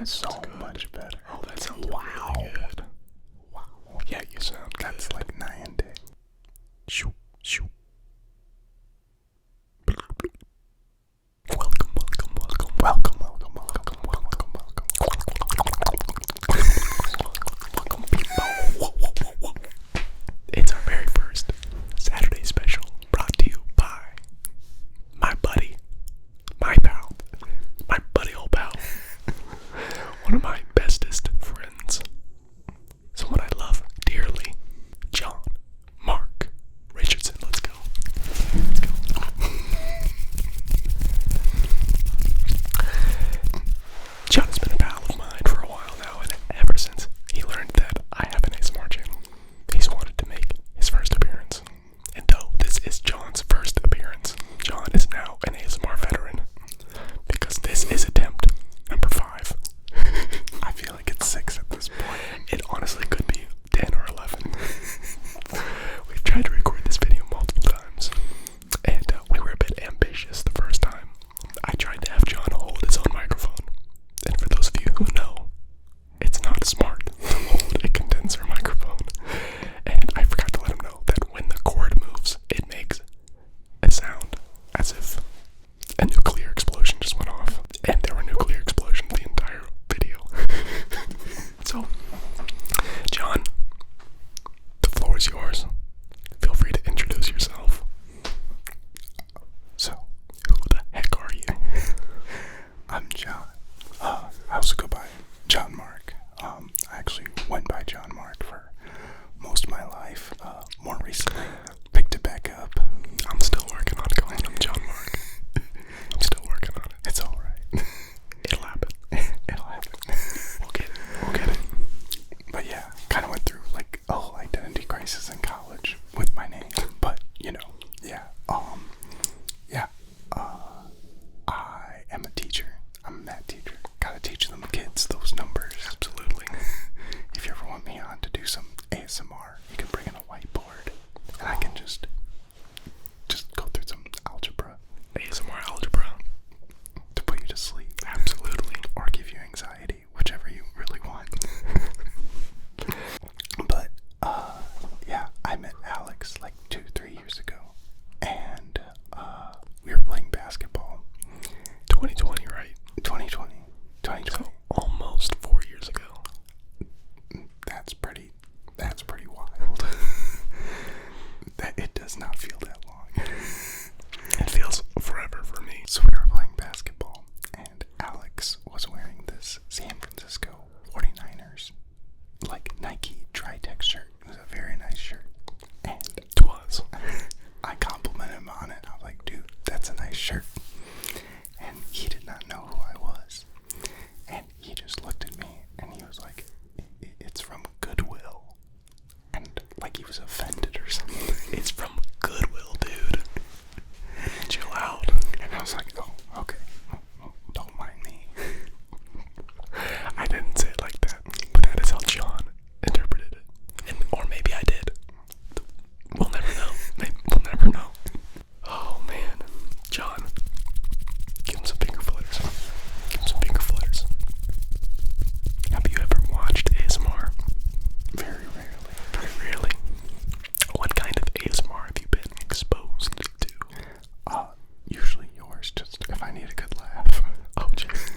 That's so good. much better. Oh, that sounds really good. Wow. Yeah, you sound good. That's like night and day. Shoo, shoo. Welcome, welcome, welcome, welcome, welcome, welcome, welcome, welcome. Welcome, people. It's our very first Saturday special, brought to you by my buddy, my pal, my buddy old pal, one of my bestest friends, someone I love dearly, John Mark Richardson. Let's go. Let's go. John has been a pal of mine for a while now, and ever since he learned that I have an ASMR channel, he's wanted to make his first appearance. And though this is John's first appearance, John is now an ASMR veteran, because this is attempt number 5. I feel like it's 6 at this point. It honestly could be 10 or 11. We've tried to record this video multiple times, and we were a bit ambitious the first time. I tried to have John hold his own microphone, and for those of you who know, it's not smart to hold a condenser microphone, and I forgot to let him know that when the cord moves, it makes a sound as if a nuclear explosion just went off, and there were nuclear explosions the entire video. So, John, the floor is yours. Feel free to introduce yourself. So, Who the heck are you? I'm John. I also go by John Mark. I actually went by John Mark for most of my life. More recently, picked it back up. I'm still working on calling him John Mark. I'm still working on it. It's alright. It'll happen. It'll happen. We'll get it. We'll get it. But yeah, kind of went through like a whole identity crisis in college with my name. But, you know, yeah. I am a teacher. I'm a math teacher. Gotta teach them kids those numbers. Absolutely. If you ever want me on to do some ASMR, you can bring in a whiteboard, and I can just go through some algebra ASMR algebra. to put you to sleep, Absolutely. or give you anxiety, whichever you really want. But yeah, I met Alex like 2-3 years ago, and we were playing basketball. 2020, right? 2020. So almost 4 years ago. That's pretty wild. That it does not feel that long. It feels forever for me. So we were playing basketball, and Alex was wearing this San Francisco 49ers like Nike Tri-Tech shirt. It was a very nice shirt, and It was. I complimented him on it. I was like, dude, that's a nice shirt. And he did not know who I was, and he just looked at me and he was like, it's from Goodwill, and like he was offended or something. It's from Goodwill, dude. Chill out. And I was like, oh, okay, well, don't mind me. I didn't say it like that, but that is how John interpreted it. Or maybe I did. We'll never know. We'll never know. Oh, man. John, give him some finger flitters. Give him some finger flitters. Have you ever watched ASMR? Very rarely. Very rarely. What kind of ASMR have you been exposed to? Usually yours, just if I need a good laugh. Oh, jeez.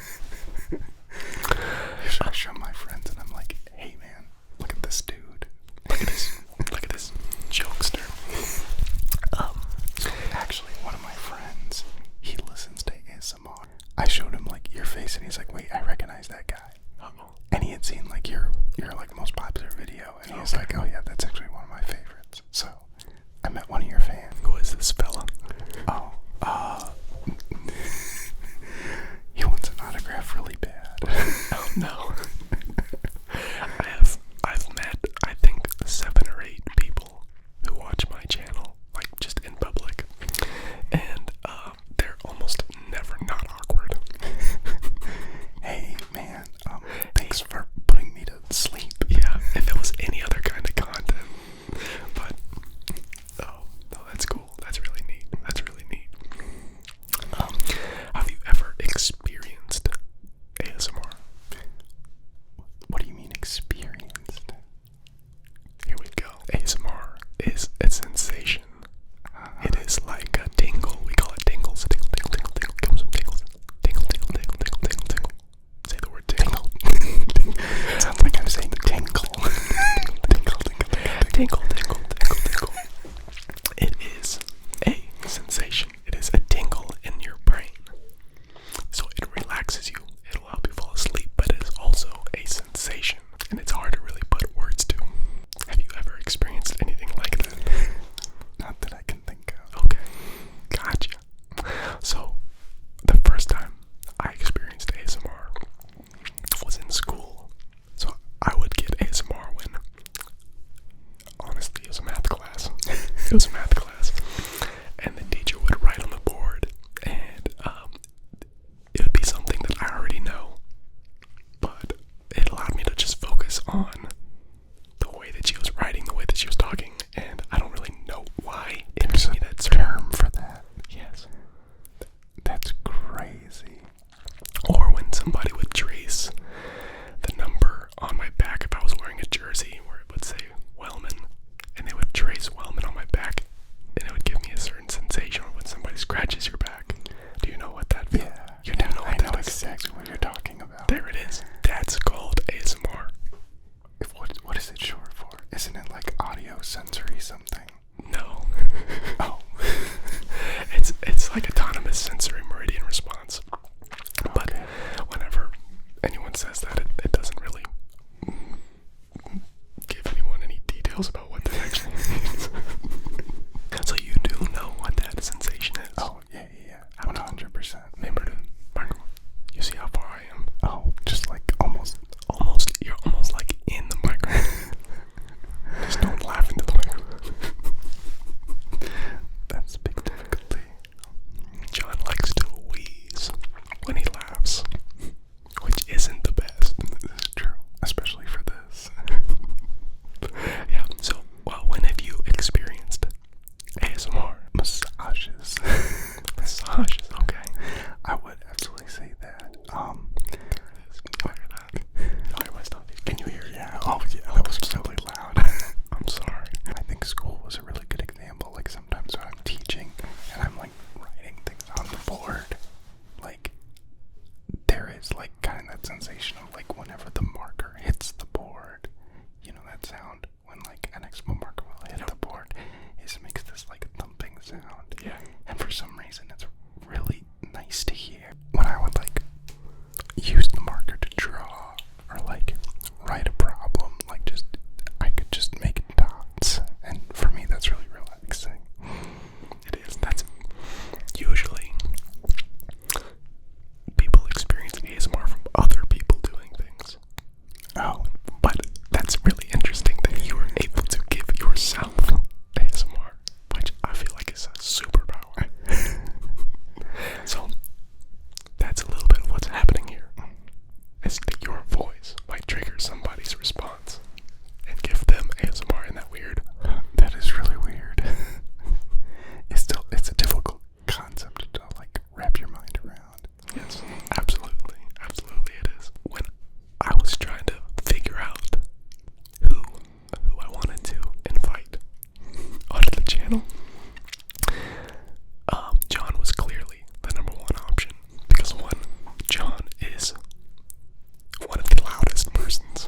Usually I show my friends and I'm like, hey man, look at this dude. Look at this. Look at this jokester. So actually, one of my friends, he listens to ASMR. I showed him like your face and he's like, wait, I recognize that guy. Uh-oh. And he had seen like your like most popular video, and he was like, oh yeah, that's actually one of my favorites. So I met one of your fans. Who is this fella? Oh, he wants an autograph really bad. Oh, no. I've met, I think, 7 or 8 people who watch my channel, like, just in public. And, they're almost never not awkward. Hey man, thanks for putting me to sleep. Yeah, if it was any other kind of content. But, oh, no, that's cool. That's really neat. That's really neat. on the way that she was writing, the way that she was talking, and I don't really know why it There's gave me a that certain term for that. yes. That's crazy. Or when somebody would trace the number on my back if I was wearing a jersey where it would say Wellman, and they would trace Wellman on my back, and it would give me a certain sensation when somebody scratches your back. Do you know what that feels? Yeah. You do know what I know that is? exactly what you're talking about. There it is. That's called ASMR. What is it short for? Isn't it like audio sensory something? No. Oh. It's like autonomous sensory meridian response. But Okay. whenever anyone says that, it doesn't really give anyone any details about what that actually means. So you do know what that sensation is. Oh, yeah. 100%. Remember the microphone. You see how far I am? Oh, just like almost. You're almost like in the microphone. Just don't laugh into the microphone. That's a big difficulty. John likes to wheeze when he laughs, which isn't the best. This is true, especially for this. Yeah, so, well, when have you experienced ASMR? Massages. Massages, okay. I would absolutely say that. Fire that. Fire my stuff. Can you hear it? Yeah. Oh, yeah. That was really loud. I'm sorry. I think school was a really good example. Like sometimes when I'm teaching and I'm like writing things on the board, like there is like kind of that sensation of like whenever the marker hits the board, you know that sound when like an Expo marker will hit the board, it makes this like thumping sound. Yeah. And for some reason it's really nice to hear. When I would like use the marker to draw or like write a problem, like just I could just make dots, and for me that's really relaxing. It is. That's usually people experience ASMR from other people doing things. Oh, But that's really interesting that you were able to give yourself ASMR, which I feel like is a superpower. So that's a little bit of what's happening here. Is that your voice might trigger somebody's response and give them ASMR. Isn't that weird? that is really weird. It's a difficult concept to like wrap your mind around. Yes, absolutely it is. When I was trying to figure out who I wanted to invite onto the channel, John was clearly the number one option because one, John is one of the loudest persons,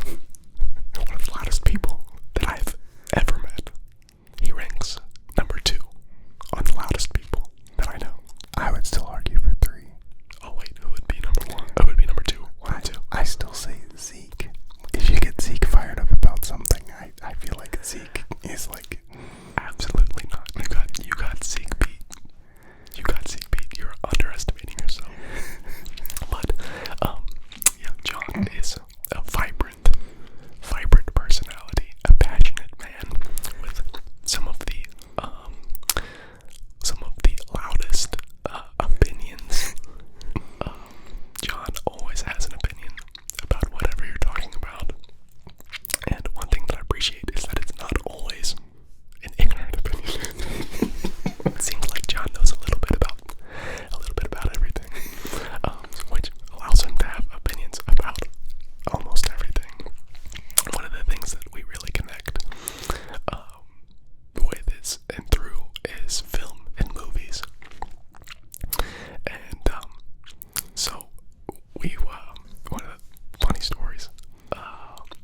one of the loudest people that I've ever met. He ranks number 2 on the loudest people that I know. I would still argue for 3. Oh wait, who would be number 1? Who would be number 2? 1 and 2. I still say Zeke. If you get Zeke fired up about something, I feel like Zeke is like Absolutely not. You got Zeke beat. You got Zeke beat. You're underestimating yourself. But yeah, John is a vibrant personality, a passionate man with some of the loudest opinions. John always has an opinion about whatever you're talking about. And one thing that I appreciate is that it's not always an ignorant opinion. It seems like John knows a little bit about everything, which allows him to have opinions about almost everything. One of the things that we really connect with and through is film and movies. And so we one of the funny stories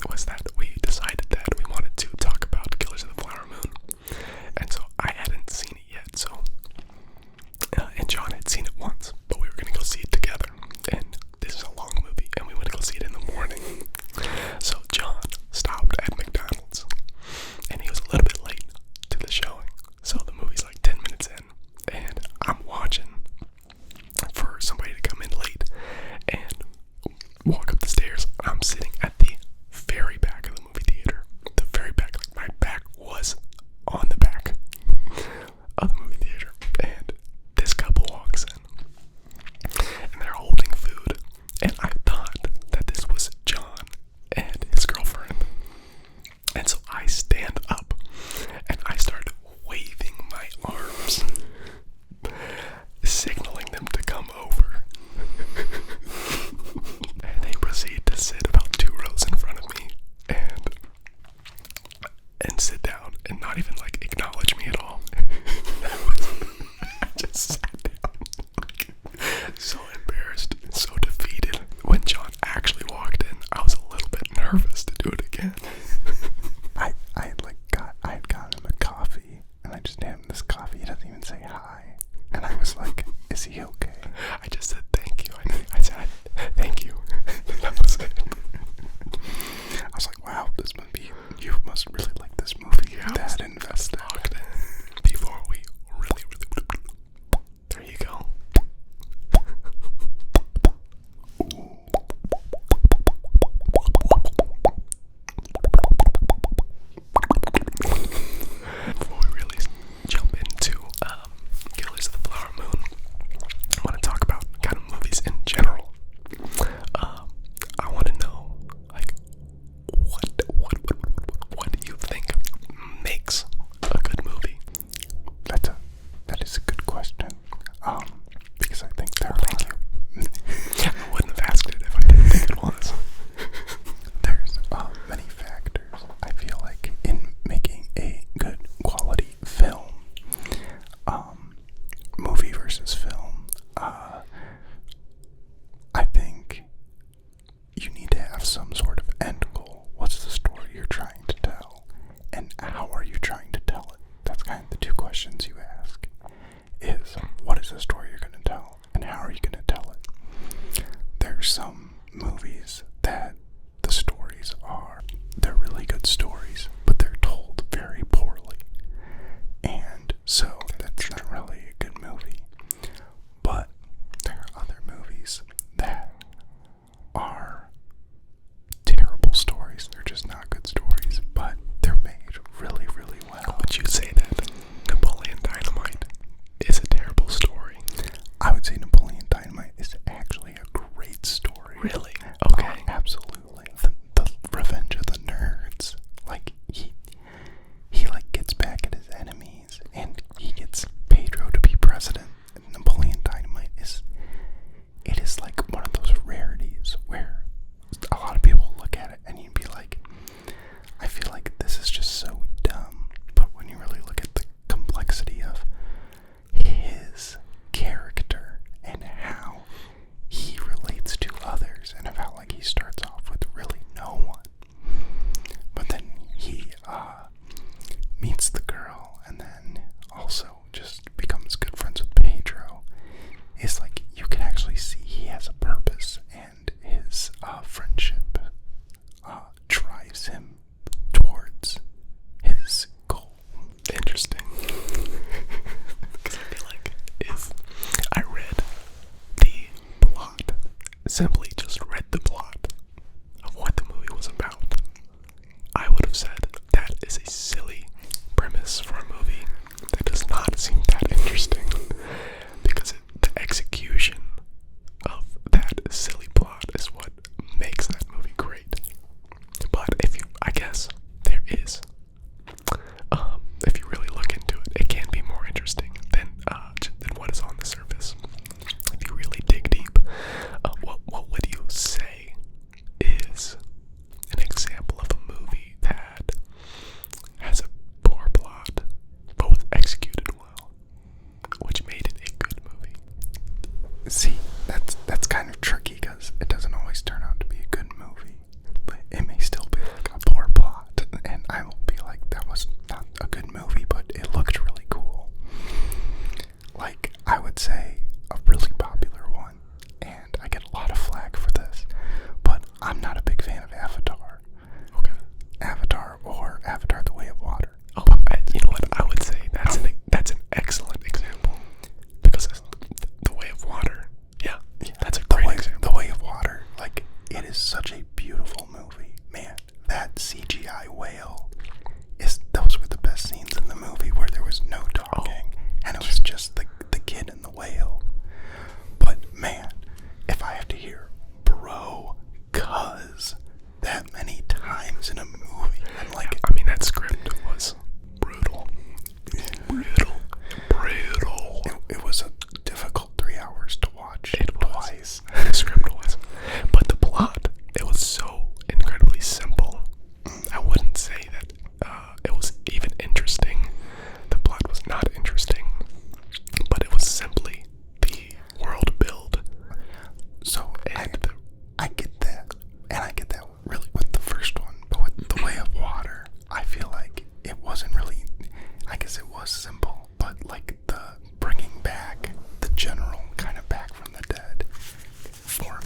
was that we decided that we wanted to talk about Killers of the Flower Moon, and so I hadn't seen it yet. So and John had seen it once, but we were gonna go see it together. And this is a long movie, and we went to go see it in the morning. So John stopped at McDonald's, and he was a little bit late to the showing. So the movie's like 10 minutes in, and I'm watching for somebody to come in late and walk up the stairs. I'm sitting at the very back of the movie theater. The very back, like my back was on the back of the movie theater. And this couple walks in, and they're holding food, and I thought that this was John and his girlfriend. have some sort of end goal. What's the story you're trying to tell? And how are you trying to tell it? That's kind of the two questions you ask. Is, what is the story you're going to tell? And how are you going to tell it? There's some movies that the stories they're really good stories, but they're told very poorly. And so that's not really a good movie. But there are other movies that are terrible stories. They're just not good stories, but they're made really, really well. Would you say that Napoleon Dynamite is a terrible story? I would say Napoleon Dynamite is actually a great story. Really? Okay. Oh, absolutely. The Revenge of the Nerds. Like, he like gets back at his enemies, and he gets Pedro to be president. Napoleon Dynamite is like one of those rarities where a lot of people look at it and you'd be like, I feel like this is just so dumb. But when you really look at the complexity of his character and how he relates to others, and about like he starts off with really no one, but then he meets the girl and then also just becomes good friends with Pedro, is like you can actually see he has a purpose, and his friendship drives him towards his goal. Interesting. Because I feel like if I read the plot, simply just read the plot of what the movie was about, I would have said that is a silly premise for a movie that does not seem that interesting, because the execution of that silly plot is what makes that movie great. But I guess there is, if you really look into it, it can be more interesting than what is on the surface. If you really dig deep, what would you say is an example of a movie that has a poor plot but was executed well, which made it a good movie? See, that's kind of tricky because it doesn't always turn out to be a good movie. But it may still be like a poor plot, and I will be like, that was not a good movie, but it looked really cool. Like, I would say a really popular one, and I get a lot of flack for this, but I'm not a big fan of Avatar. Okay. Avatar or Avatar: The Way of Water. Oh, you know what? I would say that's an excellent example, because the Way of Water. Yeah, that's a great example. The Way of Water, like, it is such a beautiful movie. Man, that CGI whale those were the best scenes in the movie, where there was no talking, and it was just the kid and the whale. But man, if I have to hear bro, cuz that many times in a movie, I'm like, I mean, that script was brutal. It was a difficult 3 hours to watch. It was. Twice. The script was. But the plot, it was so incredibly simple. I wouldn't say that it was even interesting. The plot was not interesting. But it was simply the world build. So And I get that. And I get that really with the first one. But with The Way of Water, I feel like it wasn't really, I guess it was simple, but like the bringing back the general kind of back from the dead, for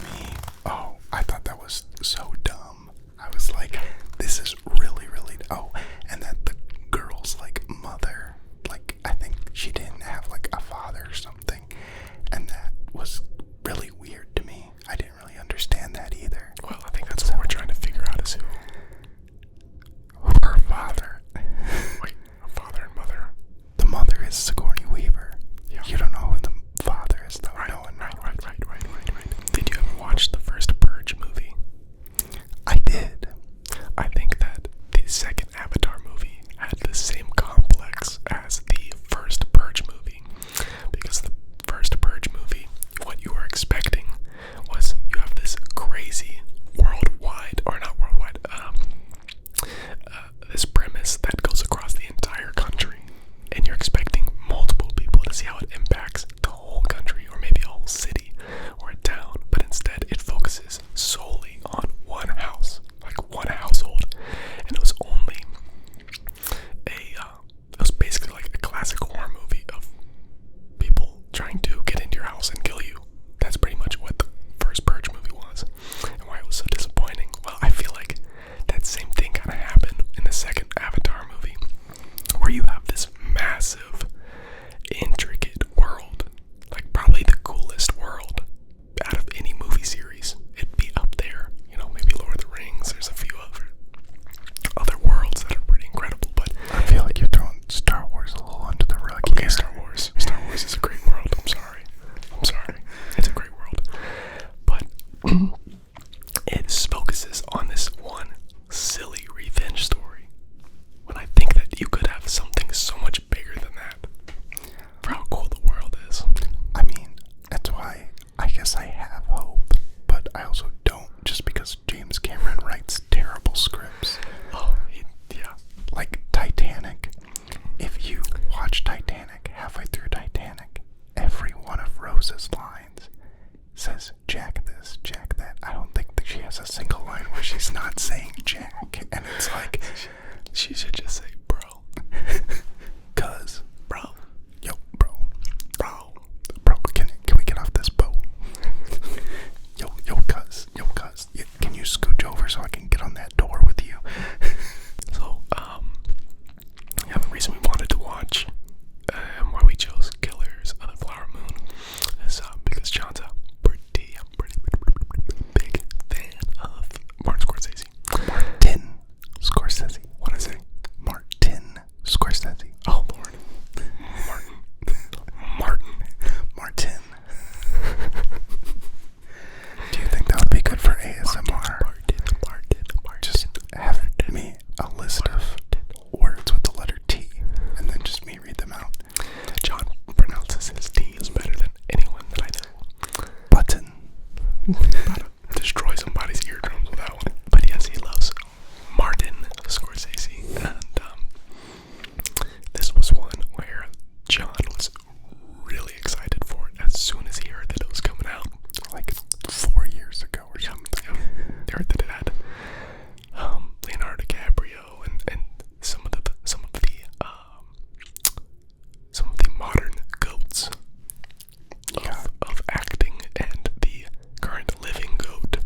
she's not saying Jack, and it's like she should just say bro. Cuz, Bro. yo, bro, can we get off this boat? Yo, cuz, can you scooch over so I can get on that door with you? So, yeah, the reason we wanted to watch, why we chose Killers of the Flower Moon is because John's a pretty big fan of Martin Scorsese. Martin Scorsese. What is it? Martin Scorsese. Oh, Lord. Martin. Do you think that would be good for ASMR? Martin. Just have me a list of words with the letter T, and then just me read them out. John pronounces his T's better than anyone that I know. Button. About to destroy somebody's eardrums with that one. But yes, he loves Martin Scorsese, and this was one where John was really excited for it as soon as he heard that it was coming out. Like 4 years ago or something. They heard that it had Leonardo DiCaprio and some of the modern goats of acting, and the current living goat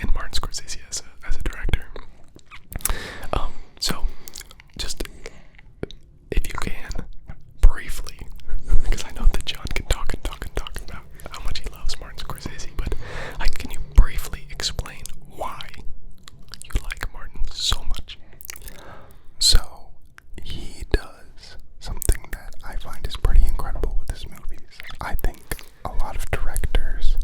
in Martin Scorsese as a director. So just if you can briefly, because I know that John can talk about how much he loves Martin Scorsese, but can you briefly explain why you like Martin so much? So, he does something that I find is pretty incredible with his movies. I think a lot of directors,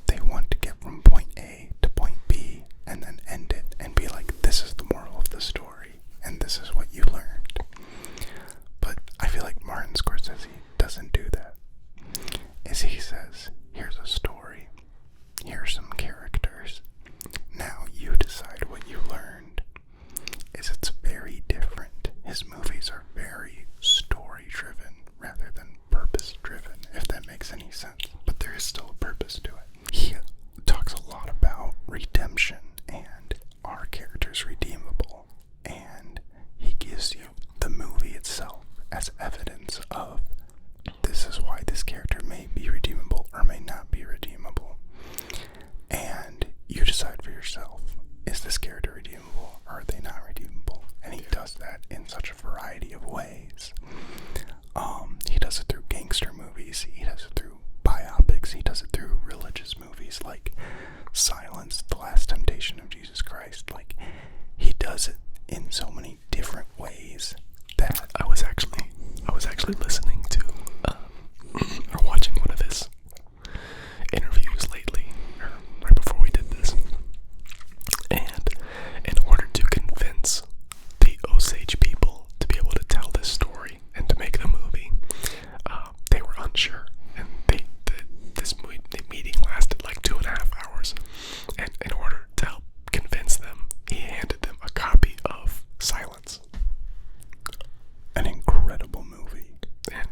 they want to get from point A to point B and then end it and be like, this is the moral of the story and this is what you learned. But I feel like Martin Scorsese doesn't do that. Is he says, here's a story, here's some characters, now you decide what you learned. It's very different. His movies are very story driven rather than purpose driven, if that makes any sense. But there is still a purpose to it. He talks a lot about redemption and are characters redeemable, and he gives you the movie itself as evidence of this is why this character may be redeemable or may not be redeemable. And you decide for yourself, is this character redeemable or are they not redeemable? And he does that in such a variety of ways. He does it through gangster movies, he does it through biopics, he does it through religious movies like Silence, The Last Temptation of Jesus Christ. Like, he does it in so many different ways that I was actually listening to or watching one of his interviews lately, or right before we did this, and in order to convince the Osage people to be able to tell this story and to make the movie, they were unsure, and the meeting lasted like 2.5 hours, and in order to help convince them, he handed them a copy of Silence. an incredible movie. And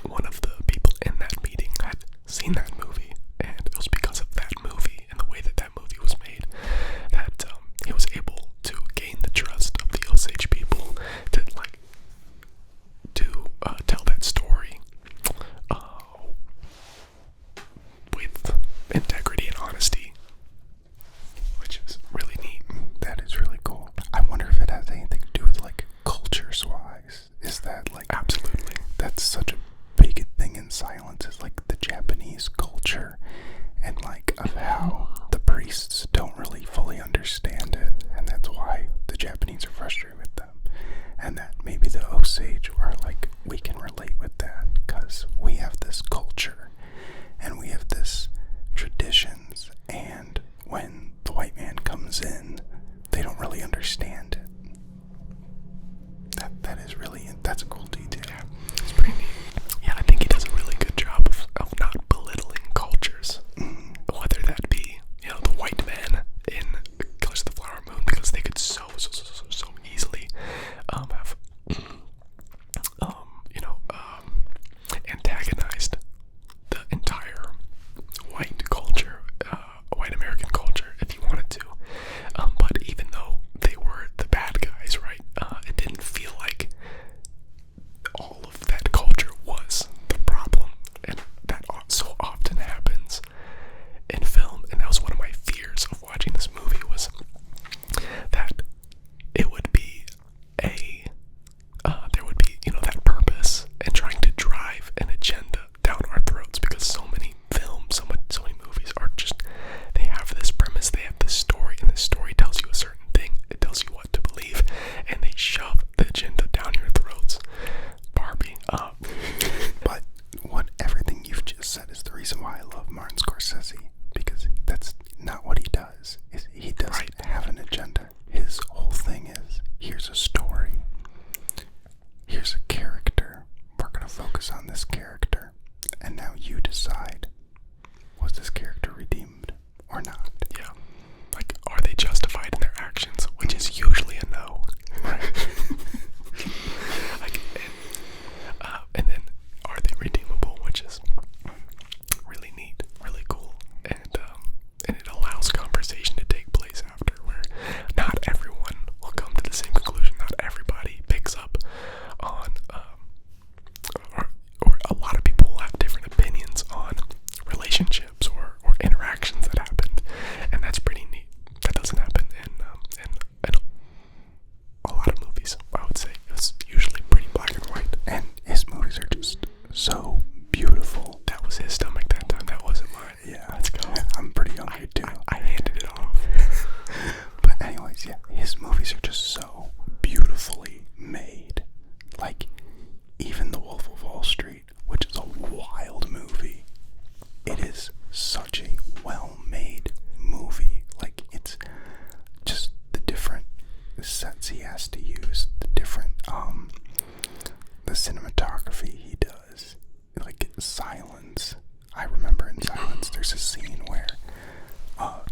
one of the people in that meeting had seen that movie, and it was because of that movie and the way that movie was made that he was able to gain the trust of the Osage people to tell that story with integrity and honesty, which is really neat. That is really cool. I wonder if it has anything to do with like cultures wise. Is that like Absolutely. that's such a big thing in Silence, is like the Japanese culture reason why I love Martin Scorsese, because that's not what he does. He doesn't have an agenda. His whole thing is, here's a story, here's a character, we're going to focus on this character, and now you decide, was this character redeemed or not? Yeah. Like, are they justified in their actions? Which is usually a no. Right. Like, and then, are they redeemable? Which is really neat, really cool, and it allows conversation to take place after, where not everyone will come to the same conclusion. Not everybody picks up on, or a lot of people will have different opinions on relationships or interactions that happened, and that's pretty neat. That doesn't happen in a lot of movies. I would say it's usually pretty black and white. And his movies are just so beautiful. That was his stomach that time. That wasn't mine. Yeah, Let's go. I'm pretty hungry too. I handed it off. But anyways, yeah, his movies are just so beautifully made. Like, even The Wolf of Wall Street, which is a wild movie, it is such a well-made movie. Like, it's just the different sets he has to use, the different, the cinematography he does, like Silence. I remember in Silence, there's a scene where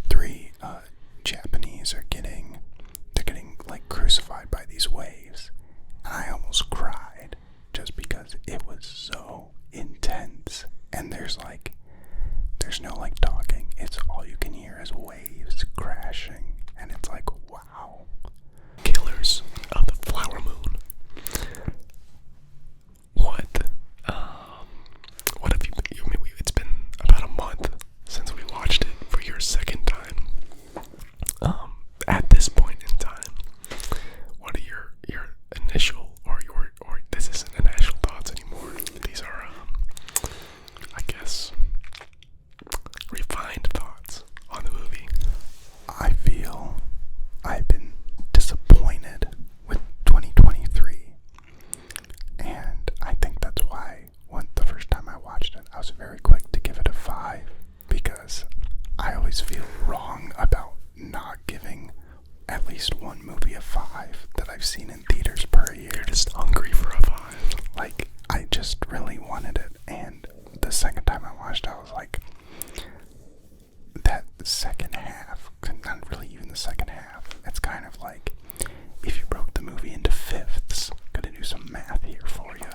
three Japanese are getting like crucified by these waves, and I almost cried just because it was so intense. And there's no like talking, it's all you can hear is waves crashing, and it's like, wow. Killers of the Flower Moon. What have you? I mean, it's been about a month since we watched it for your second time. At this point in time, what are your initial or this isn't initial thoughts anymore? These are, I guess, refined thoughts on the movie. I feel I've been disappointed with 2023, and I think that's why the first time I watched it, I was very quick to give it a 5, because I always feel wrong about not giving at least one movie a 5 that I've seen in theaters per year. You're just hungry for a 5. Like, I just really wanted it, and the second time I watched it, I was like, that second half, not really even the second half, it's kind of like, if you broke the movie into fifths, gonna do some math here for you.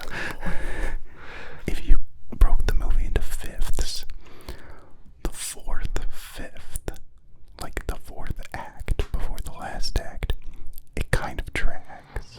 If you broke the movie into fifths, the fourth fifth, like the fourth act before the last act, it kind of drags.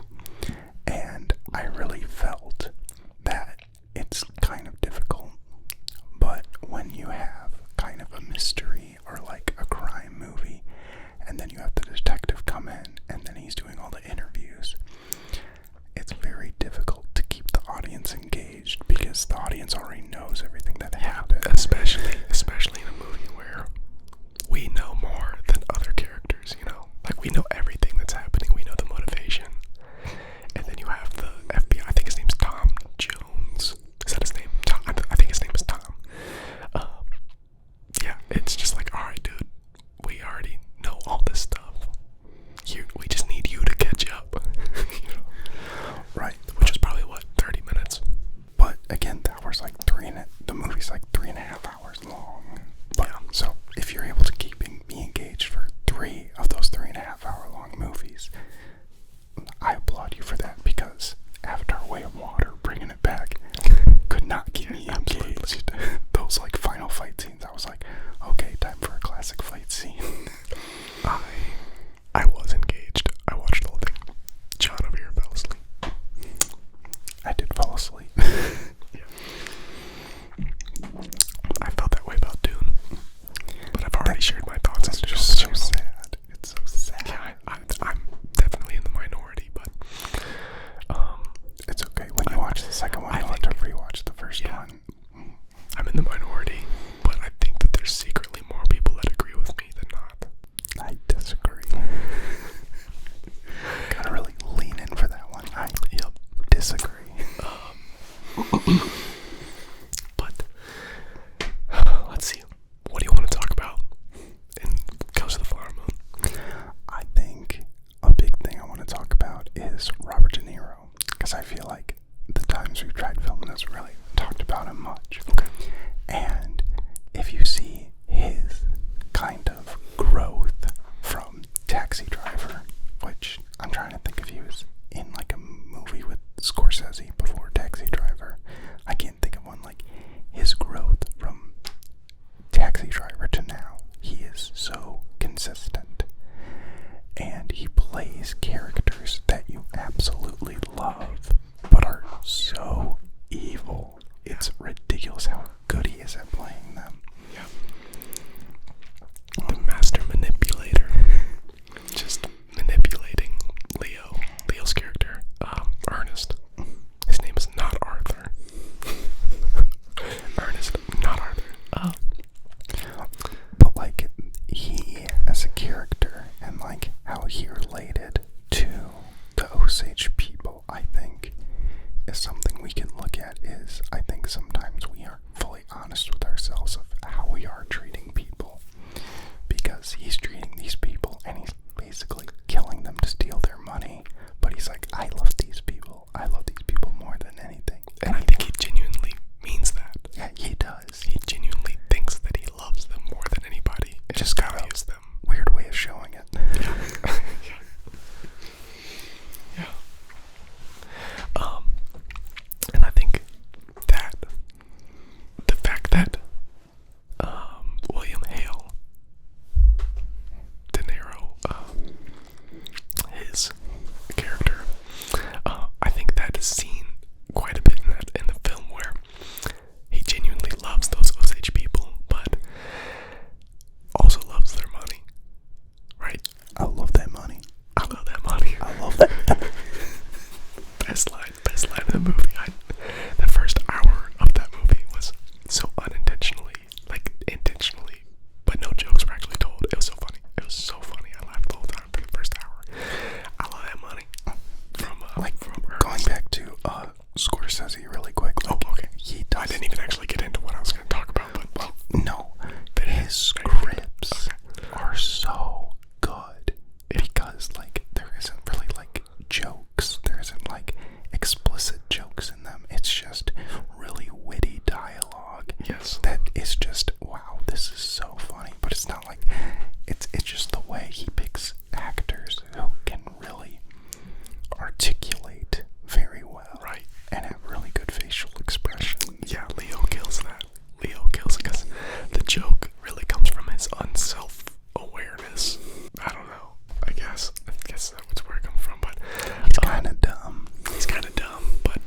joke really comes from his unself-awareness. I don't know. I guess that's where it comes from, but he's kind of dumb. He's kind of dumb, but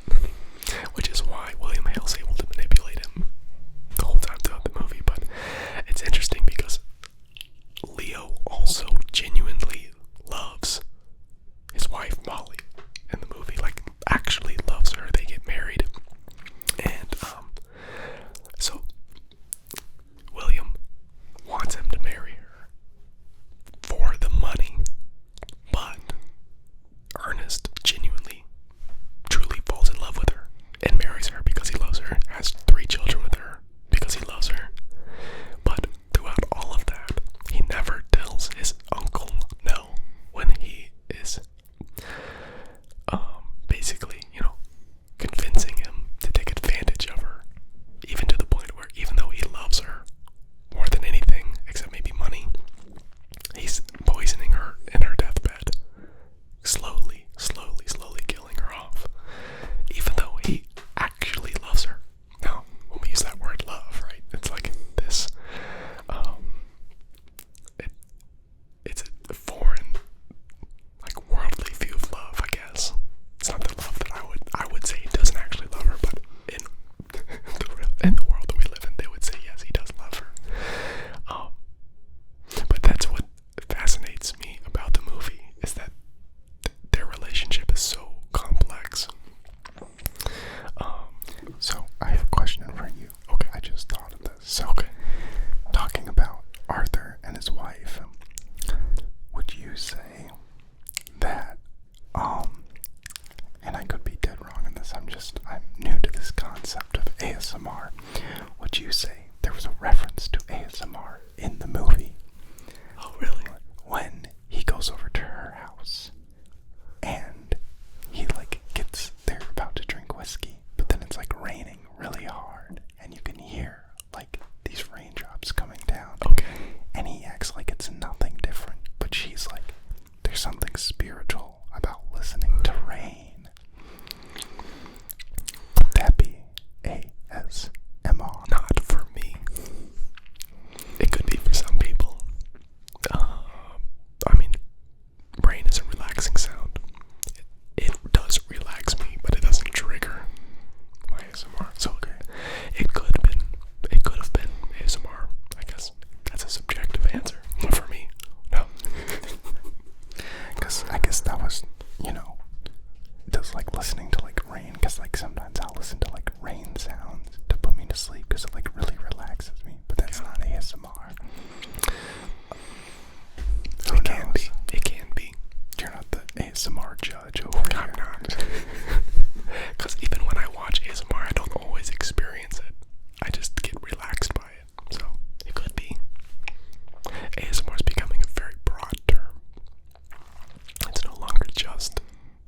which is why William Hale's able to manipulate him the whole time throughout the movie. But it's interesting because Leo also genuinely loves his wife Molly in the movie, like actually loves her. They get married, and so William wants him to marry her for the money, but Ernest genuinely, truly falls in love with her and marries her because he loves her, has 3 children with her because he loves her. But throughout all of that, he never tells his uncle no when he is basically, convincing him to take advantage of her, even to the point where even though he loves her more than anything except maybe money, he's poisoning her in her deathbed, slowly killing her off, even though he actually loves her. Now, when we use that word love, right, it's like this, it's a foreign, like worldly view of love, I guess. It's not the love that I would say he doesn't actually love her, but in the world that we live in, they would say yes, he does love her. But that's what fascinates me about the movie, is that their relationship is so complex. So I have a question for you. Okay. I just thought of this. So, Okay. talking about Arthur and his wife, would you say that, and I could be dead wrong in this, I'm new to this concept of ASMR. Would you say there was a reference to ASMR in the movie? Oh, really? When he goes over to her house and he they're about to drink whiskey, but then it's like raining really hard and you can hear like these raindrops coming down. Okay. And he acts like it's nothing different, but she's like, there's something spiritual about listening to rain. Would that be ASMR? Not for me. It could be for some people. I mean, rain is a relaxing sound. It does relax me, but it doesn't trigger my ASMR. So it could have been ASMR. I guess that's a subjective answer. But for me, no. Because I guess that was, does like listening to like rain, because like sometimes I'll listen to like rain sounds to put me to sleep because it like really relaxes me, but that's not ASMR. It can be. It can be. You're not the ASMR judge over here. I'm not. Because even when I watch ASMR, I don't always experience it. I just get relaxed by it. So it could be. ASMR is becoming a very broad term. It's no longer just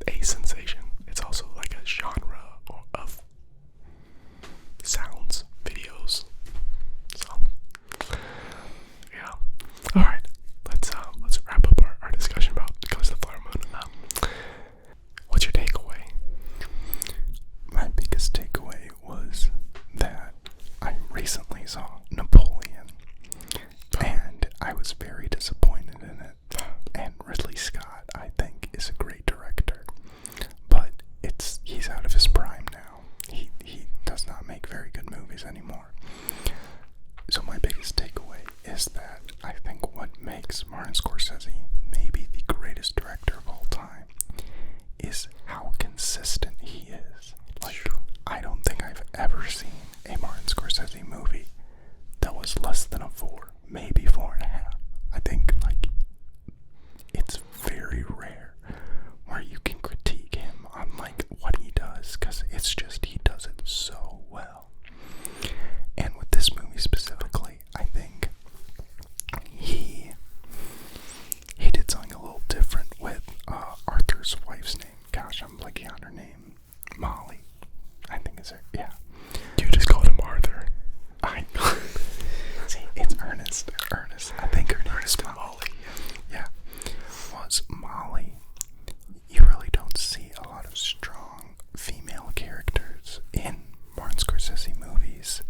a sensation. It's also like a genre of sounds, videos. So yeah. All right. Let's wrap up our discussion about Ghost of the Flower Moon. What's your takeaway? My biggest takeaway was that I recently saw Napoleon, and I was very disappointed in it. And Ridley Scott, I think, is a great director, but he's out of his prime now. He does not make very good movies anymore. So my biggest takeaway is that I think what makes Martin Scorsese maybe the greatest director of all time is how consistent he is. Like, I don't think I've ever seen a Martin Scorsese movie that was less than a 4, maybe 4.5. I think like it's very rare where you can critique him on like what he does, because it's just he does it so well. And with this movie specifically, I think he did something a little different with Arthur's wife's name. Gosh, I'm blanking on her name. Molly, I think is her. Yeah. You just called him Arthur. I know. See, it's Ernest. I think her name is Molly. Yeah. Was Molly. You really don't see a lot of strong female characters in Martin Scorsese movies.